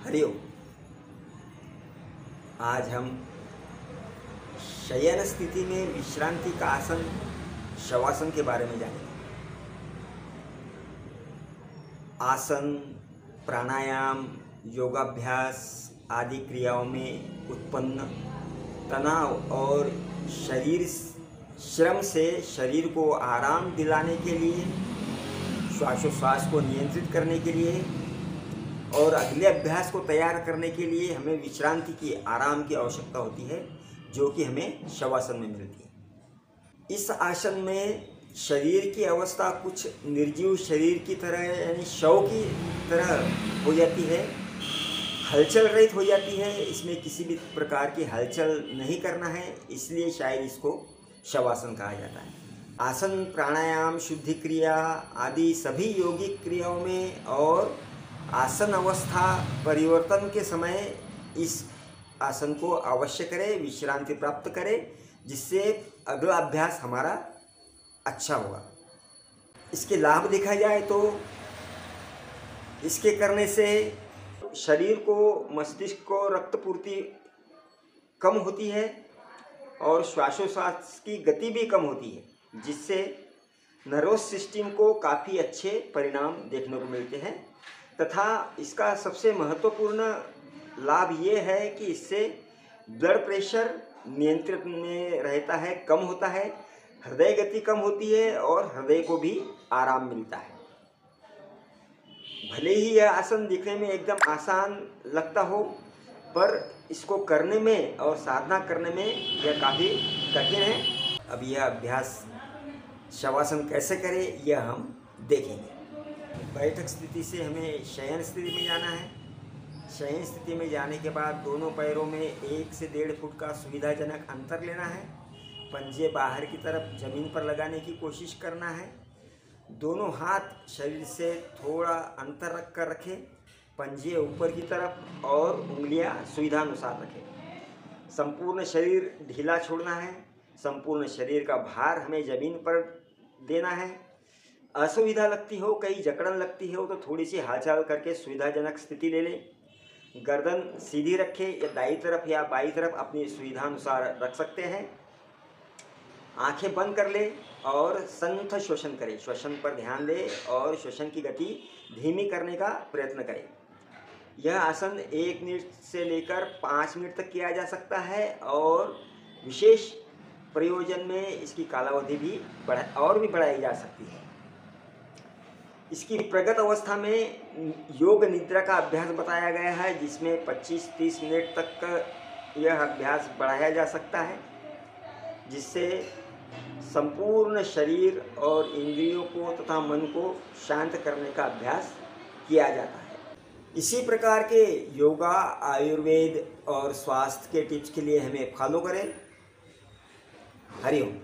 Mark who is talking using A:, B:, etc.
A: हरिओम। आज हम शयन स्थिति में विश्रांति का आसन शवासन के बारे में जानेंगे। आसन, प्राणायाम, योगाभ्यास आदि क्रियाओं में उत्पन्न तनाव और शरीर श्रम से शरीर को आराम दिलाने के लिए, श्वासोच्छ्वास को नियंत्रित करने के लिए और अगले अभ्यास को तैयार करने के लिए हमें विश्रांति की, आराम की आवश्यकता होती है, जो कि हमें शवासन में मिलती है। इस आसन में शरीर की अवस्था कुछ निर्जीव शरीर की तरह यानी शव की तरह हो जाती है, हलचल रहित हो जाती है। इसमें किसी भी प्रकार की हलचल नहीं करना है, इसलिए शायद इसको शवासन कहा जाता है। आसन, प्राणायाम, शुद्धि क्रिया आदि सभी यौगिक क्रियाओं में और आसन अवस्था परिवर्तन के समय इस आसन को अवश्य करें, विश्रांति प्राप्त करें, जिससे अगला अभ्यास हमारा अच्छा होगा। इसके लाभ देखा जाए तो इसके करने से शरीर को, मस्तिष्क को रक्तपूर्ति कम होती है और श्वासोच्छ्वास की गति भी कम होती है, जिससे नर्वस सिस्टम को काफ़ी अच्छे परिणाम देखने को मिलते हैं। तथा इसका सबसे महत्वपूर्ण लाभ ये है कि इससे ब्लड प्रेशर नियंत्रित में रहता है, कम होता है, हृदय गति कम होती है और हृदय को भी आराम मिलता है। भले ही यह आसन दिखने में एकदम आसान लगता हो, पर इसको करने में और साधना करने में यह काफ़ी कठिन है। अब यह अभ्यास शवासन कैसे करें यह हम देखेंगे। बैठक स्थिति से हमें शयन स्थिति में जाना है। शयन स्थिति में जाने के बाद दोनों पैरों में 1 से 1.5 फुट का सुविधाजनक अंतर लेना है। पंजे बाहर की तरफ जमीन पर लगाने की कोशिश करना है। दोनों हाथ शरीर से थोड़ा अंतर रख कर रखें, पंजे ऊपर की तरफ और उंगलियां सुविधानुसार रखें। संपूर्ण शरीर ढीला छोड़ना है। संपूर्ण शरीर का भार हमें जमीन पर देना है। असुविधा लगती हो, कहीं जकड़न लगती हो तो थोड़ी सी हालचाल करके सुविधाजनक स्थिति ले लें। गर्दन सीधी रखें या दाईं तरफ या बाईं तरफ अपनी सुविधानुसार रख सकते हैं। आंखें बंद कर लें और संथ श्वसन करें। श्वसन पर ध्यान दें और श्वसन की गति धीमी करने का प्रयत्न करें। यह आसन 1 मिनट से लेकर 5 मिनट तक किया जा सकता है और विशेष प्रयोजन में इसकी कालावधि भी बढ़ाई जा सकती है। इसकी प्रगत अवस्था में योग निद्रा का अभ्यास बताया गया है, जिसमें 25-30 मिनट तक यह अभ्यास बढ़ाया जा सकता है, जिससे संपूर्ण शरीर और इंद्रियों को तथा मन को शांत करने का अभ्यास किया जाता है। इसी प्रकार के योगा, आयुर्वेद और स्वास्थ्य के टिप्स के लिए हमें फॉलो करें। हरिओम।